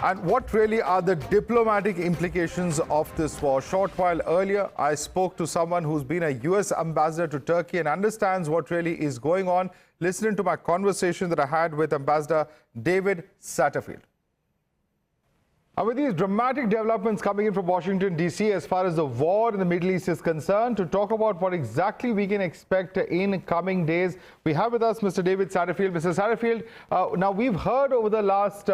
And what really are the diplomatic implications of this war? A short while earlier, I spoke to someone who's been a U.S. ambassador to Turkey and understands what really is going on. Listening to my conversation that I had with Ambassador David Satterfield. And with these dramatic developments coming in from Washington, D.C., as far as the war in the Middle East is concerned, to talk about what exactly we can expect in coming days, we have with us Mr. David Satterfield. Mr. Satterfield, now we've heard over the last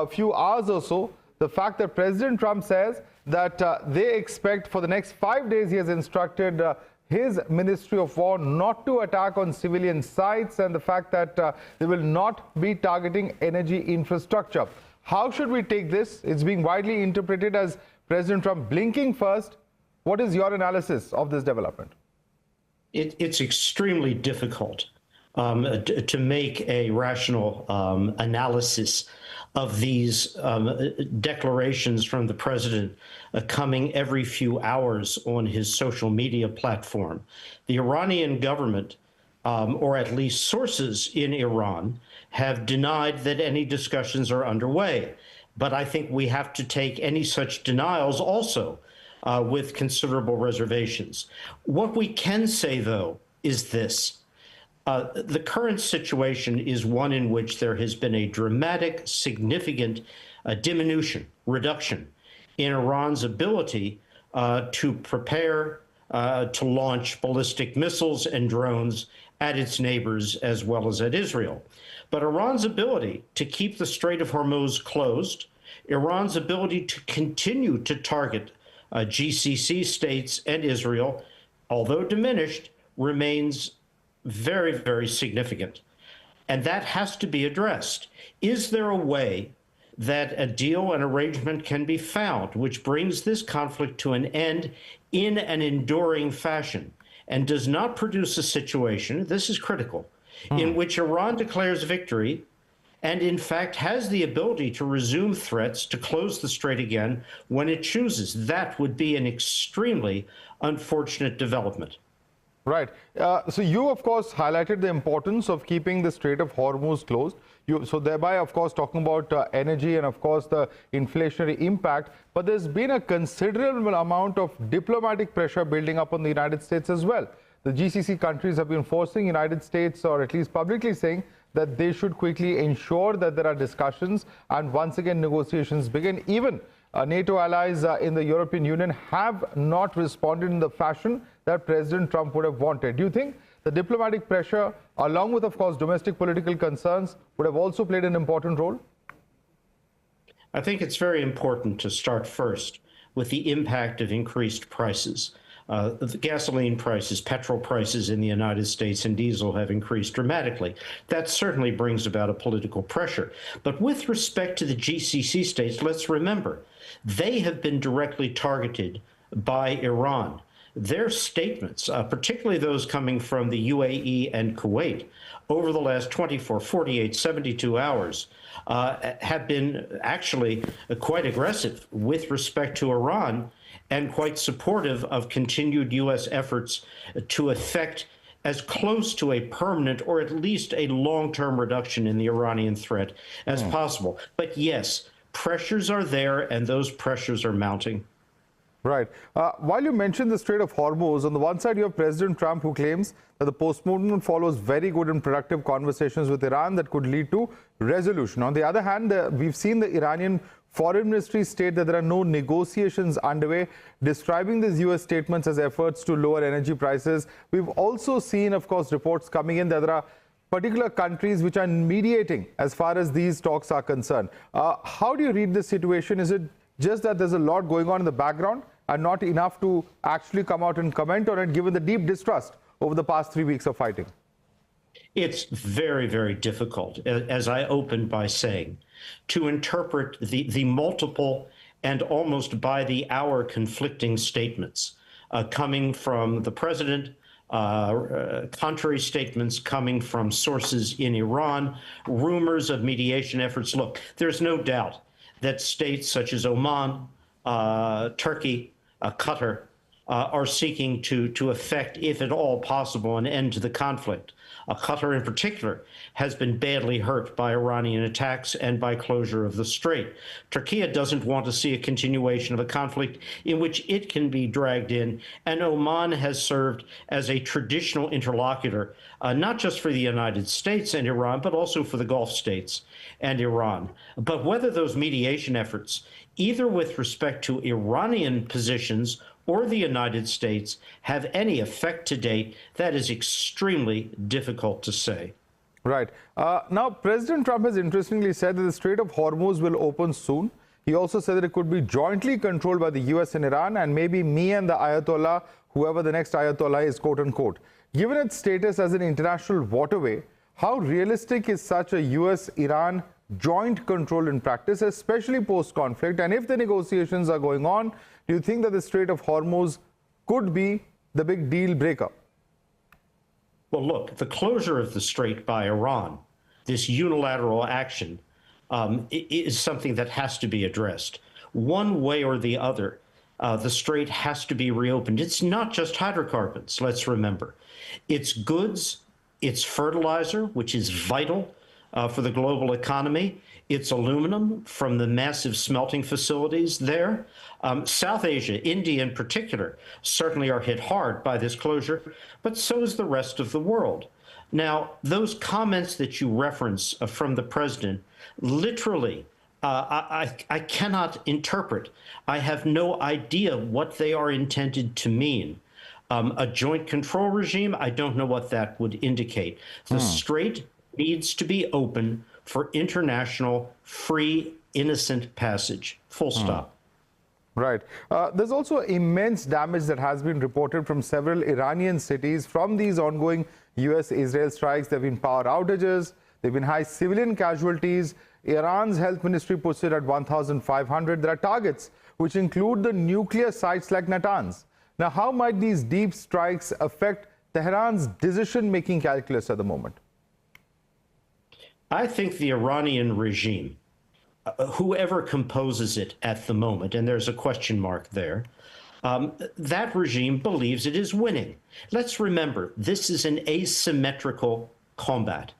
few hours or so the fact that President Trump says that they expect for the next 5 days, he has instructed his Ministry of War not to attack on civilian sites, and the fact that they will not be targeting energy infrastructure. How should we take this? It's being widely interpreted as President Trump blinking first. What is your analysis of this development? It's extremely difficult to make a rational analysis of these declarations from the president coming every few hours on his social media platform. The Iranian government, or at least sources in Iran, have denied that any discussions are underway. But I think we have to take any such denials also with considerable reservations. What we can say, though, is this. The current situation is one in which there has been a dramatic, significant reduction in Iran's ability to prepare to launch ballistic missiles and drones at its neighbors as well as at Israel. But Iran's ability to keep the Strait of Hormuz closed, Iran's ability to continue to target GCC states and Israel, although diminished, remains very, very significant. And that has to be addressed. Is there a way that a deal, an arrangement can be found which brings this conflict to an end in an enduring fashion and does not produce a situation, this is critical, in which Iran declares victory and in fact has the ability to resume threats to close the strait again when it chooses? That would be an extremely unfortunate development. Right. So you, of course, highlighted the importance of keeping the Strait of Hormuz closed. So thereby, of course, talking about energy and, of course, the inflationary impact. But there's been a considerable amount of diplomatic pressure building up on the United States as well. The GCC countries have been forcing United States, or at least publicly saying, that they should quickly ensure that there are discussions and once again negotiations begin. Even NATO allies in the European Union have not responded in the fashion that President Trump would have wanted. Do you think the diplomatic pressure, along with, of course, domestic political concerns, would have also played an important role? I think it's very important to start first with the impact of increased prices. The gasoline prices, petrol prices in the United States and diesel have increased dramatically. That certainly brings about a political pressure. But with respect to the GCC states, let's remember, they have been directly targeted by Iran. Their statements, particularly those coming from the UAE and Kuwait, over the last 24, 48, 72 hours, have been actually quite aggressive with respect to Iran and quite supportive of continued U.S. efforts to effect as close to a permanent or at least a long-term reduction in the Iranian threat as possible. But yes, pressures are there, and those pressures are mounting. Right. While you mentioned the Strait of Hormuz, on the one side you have President Trump, who claims that the post-movement follows very good and productive conversations with Iran that could lead to resolution. On the other hand, we've seen the Iranian Foreign Ministry state that there are no negotiations underway, describing these U.S. statements as efforts to lower energy prices. We've also seen, of course, reports coming in that there are particular countries which are mediating as far as these talks are concerned. How do you read this situation? Is it just that there's a lot going on in the background and not enough to actually come out and comment on it, given the deep distrust over the past 3 weeks of fighting? It's very, very difficult, as I opened by saying, to interpret the multiple and almost by the hour conflicting statements coming from the president, contrary statements coming from sources in Iran, rumors of mediation efforts. Look, there's no doubt that states such as Oman, Turkey, Qatar, are seeking to effect, if at all possible, an end to the conflict. Qatar, in particular, has been badly hurt by Iranian attacks and by closure of the strait. Turkey doesn't want to see a continuation of a conflict in which it can be dragged in, and Oman has served as a traditional interlocutor, not just for the United States and Iran, but also for the Gulf states and Iran. But whether those mediation efforts, either with respect to Iranian positions or the United States, have any effect to date, that is extremely difficult to say. Right. Now, President Trump has interestingly said that the Strait of Hormuz will open soon. He also said that it could be jointly controlled by the US and Iran, and maybe me and the Ayatollah, whoever the next Ayatollah is, quote unquote. Given its status as an international waterway, how realistic is such a US-Iran joint control in practice, especially post-conflict? And if the negotiations are going on, do you think that the Strait of Hormuz could be the big deal breaker? Well, look, the closure of the strait by Iran, this unilateral action, is something that has to be addressed. One way or the other, the strait has to be reopened. It's not just hydrocarbons, let's remember. It's goods, it's fertilizer, which is vital for the global economy. It's aluminum from the massive smelting facilities there. South Asia, India in particular, certainly are hit hard by this closure, but so is the rest of the world. Now, those comments that you reference from the president, literally, I cannot interpret. I have no idea what they are intended to mean. A joint control regime, I don't know what that would indicate. The strait needs to be open for international, free, innocent passage. Full stop. Right. There's also immense damage that has been reported from several Iranian cities from these ongoing US-Israel strikes. There have been power outages. There have been high civilian casualties. Iran's health ministry puts it at 1,500. There are targets which include the nuclear sites like Natanz. Now, how might these deep strikes affect Tehran's decision-making calculus at the moment? I think the Iranian regime, whoever composes it at the moment, and there's a question mark there, that regime believes it is winning. Let's remember, this is an asymmetrical combat.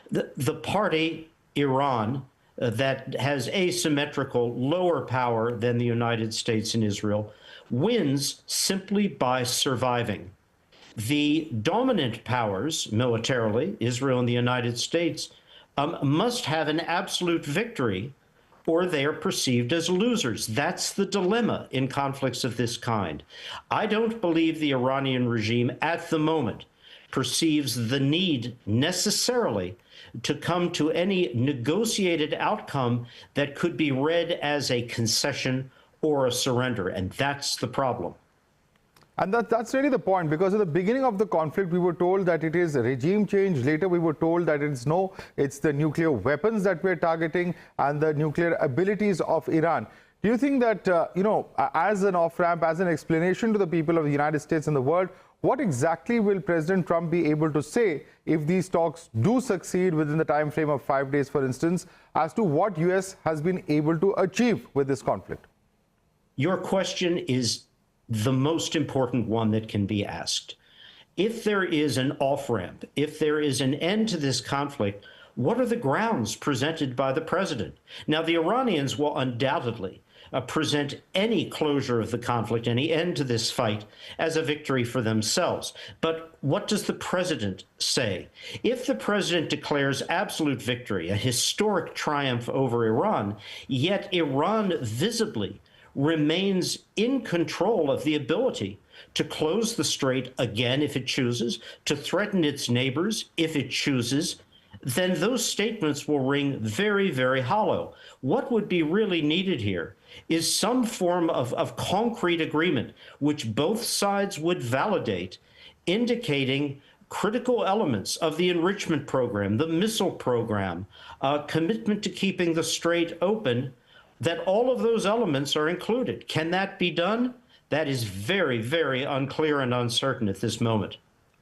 The party, Iran, that has asymmetrical lower power than the United States and Israel, wins simply by surviving. The dominant powers, militarily, Israel and the United States, must have an absolute victory or they are perceived as losers. That's the dilemma in conflicts of this kind. I don't believe the Iranian regime at the moment perceives the need necessarily to come to any negotiated outcome that could be read as a concession or a surrender, and that's the problem. And that's really the point, because at the beginning of the conflict, we were told that it is a regime change. Later, we were told that it's the nuclear weapons that we're targeting and the nuclear abilities of Iran. Do you think that, as an off-ramp, as an explanation to the people of the United States and the world, what exactly will President Trump be able to say if these talks do succeed within the time frame of 5 days, for instance, as to what U.S. has been able to achieve with this conflict? Your question is the most important one that can be asked. If there is an off-ramp, if there is an end to this conflict, what are the grounds presented by the president? Now, the Iranians will undoubtedly present any closure of the conflict, any end to this fight, as a victory for themselves. But what does the president say? If the president declares absolute victory, a historic triumph over Iran, yet Iran visibly remains in control of the ability to close the strait again if it chooses, to threaten its neighbors if it chooses, then those statements will ring very, very hollow. What would be really needed here is some form of concrete agreement which both sides would validate, indicating critical elements of the enrichment program, the missile program, commitment to keeping the strait open, that all of those elements are included. Can that be done? That is very, very unclear and uncertain at this moment.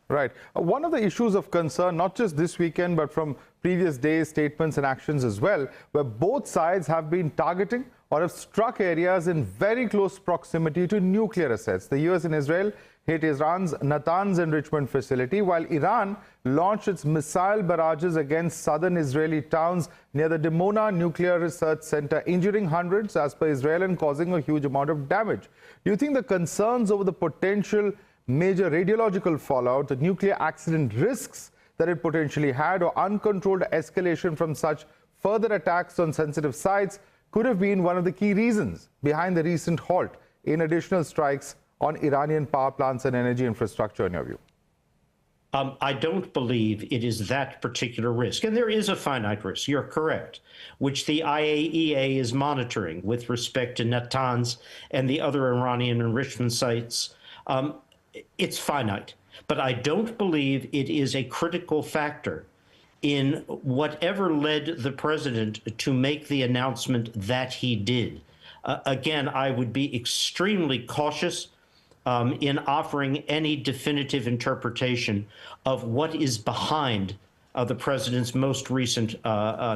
Right. One of the issues of concern, not just this weekend, but from previous days, statements and actions as well, where both sides have been targeting or have struck areas in very close proximity to nuclear assets. The US and Israel hit Iran's Natanz enrichment facility, while Iran launched its missile barrages against southern Israeli towns near the Dimona Nuclear Research Center, injuring hundreds as per Israel and causing a huge amount of damage. Do you think the concerns over the potential major radiological fallout, the nuclear accident risks that it potentially had, or uncontrolled escalation from such further attacks on sensitive sites could have been one of the key reasons behind the recent halt in additional strikes on Iranian power plants and energy infrastructure, in your view? I don't believe it is that particular risk. And there is a finite risk, you're correct, which the IAEA is monitoring with respect to Natanz and the other Iranian enrichment sites. It's finite, but I don't believe it is a critical factor in whatever led the president to make the announcement that he did. Again, I would be extremely cautious in offering any definitive interpretation of what is behind the president's most recent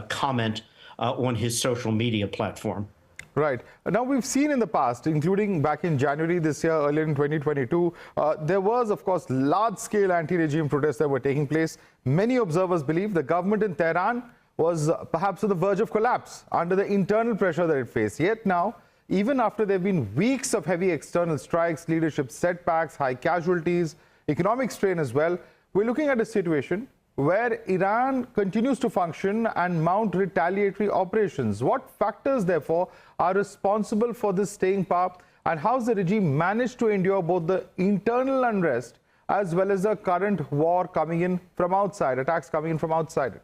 comment on his social media platform. Right. Now, we've seen in the past, including back in January this year, earlier in 2022, there was, of course, large-scale anti-regime protests that were taking place. Many observers believe the government in Tehran was perhaps on the verge of collapse under the internal pressure that it faced. Yet now, even after there have been weeks of heavy external strikes, leadership setbacks, high casualties, economic strain as well, we're looking at a situation where Iran continues to function and mount retaliatory operations. What factors, therefore, are responsible for this staying power, and how has the regime managed to endure both the internal unrest as well as the current war coming in from outside, attacks coming in from outside?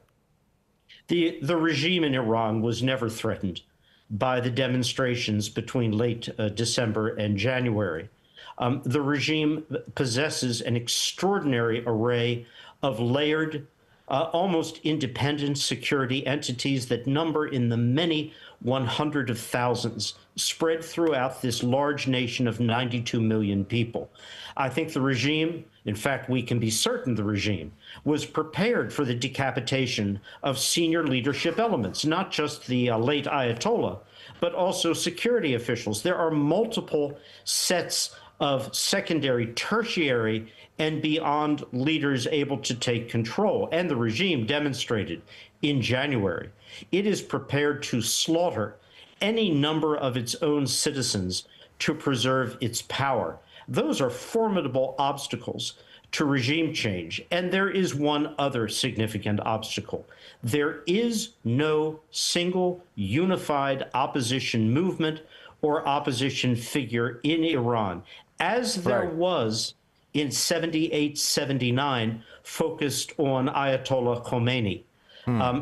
The regime in Iran was never threatened by the demonstrations between late December and January. The regime possesses an extraordinary array of layered, almost independent security entities that number in the many 100 of thousands, spread throughout this large nation of 92 million people. I think the regime, in fact, we can be certain the regime, was prepared for the decapitation of senior leadership elements, not just the late Ayatollah, but also security officials. There are multiple sets of secondary, tertiary, and beyond leaders able to take control. And the regime demonstrated in January it is prepared to slaughter any number of its own citizens to preserve its power. Those are formidable obstacles to regime change. And there is one other significant obstacle. There is no single unified opposition movement or opposition figure in Iran, as there was in 78, 79, focused on Ayatollah Khomeini.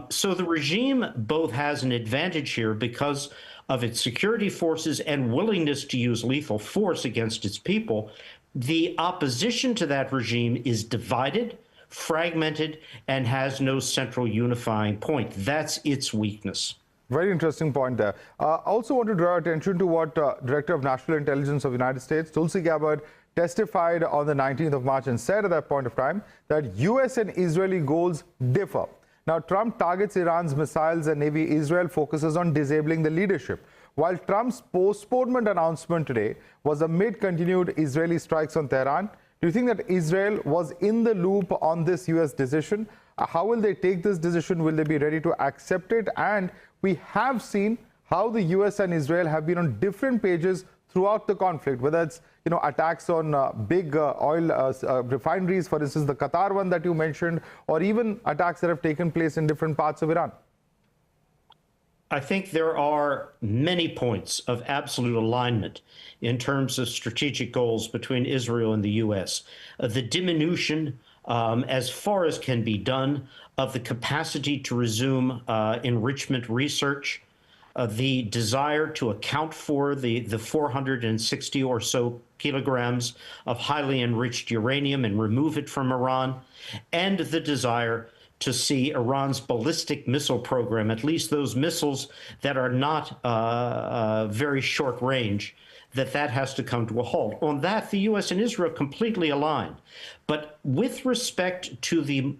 So the regime both has an advantage here because of its security forces and willingness to use lethal force against its people. The opposition to that regime is divided, fragmented, and has no central unifying point. That's its weakness. Very interesting point there. I also want to draw attention to what Director of National Intelligence of the United States, Tulsi Gabbard, testified on the 19th of March and said at that point of time that US and Israeli goals differ. Now, Trump targets Iran's missiles and Navy. Israel focuses on disabling the leadership. While Trump's postponement announcement today was amid continued Israeli strikes on Tehran, do you think that Israel was in the loop on this US decision? How will they take this decision? Will they be ready to accept it? And we have seen how the US and Israel have been on different pages throughout the conflict, whether it's attacks on big oil refineries, for instance, the Qatar one that you mentioned, or even attacks that have taken place in different parts of Iran. I think there are many points of absolute alignment in terms of strategic goals between Israel and the U.S. The diminution, as far as can be done, of the capacity to resume enrichment research, the desire to account for the 460 or so kilograms of highly enriched uranium and remove it from Iran, and the desire to see Iran's ballistic missile program, at least those missiles that are not very short range, that has to come to a halt. On that, the U.S. and Israel completely aligned. But with respect to the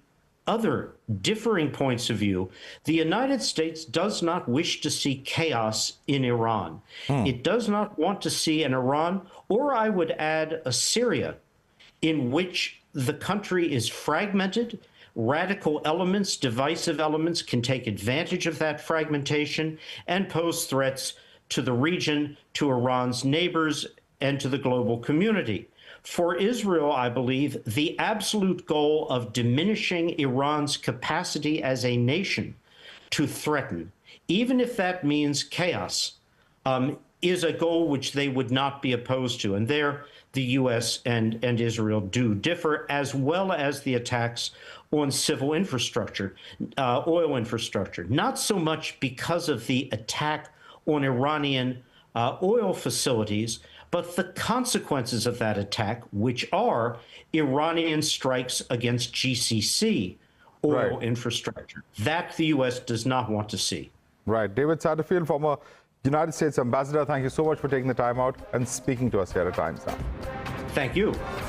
other differing points of view, the United States does not wish to see chaos in Iran. It does not want to see an Iran, or I would add a Syria, in which the country is fragmented. Radical elements, divisive elements can take advantage of that fragmentation and pose threats to the region, to Iran's neighbors, and to the global community. For Israel, I believe, the absolute goal of diminishing Iran's capacity as a nation to threaten, even if that means chaos, is a goal which they would not be opposed to. And there, the U.S. and Israel do differ, as well as the attacks on civil infrastructure, oil infrastructure, not so much because of the attack on Iranian oil facilities, but the consequences of that attack, which are Iranian strikes against GCC oil infrastructure. That the U.S. does not want to see. Right. David Satterfield, former United States ambassador, thank you so much for taking the time out and speaking to us here at Times Now. Thank you.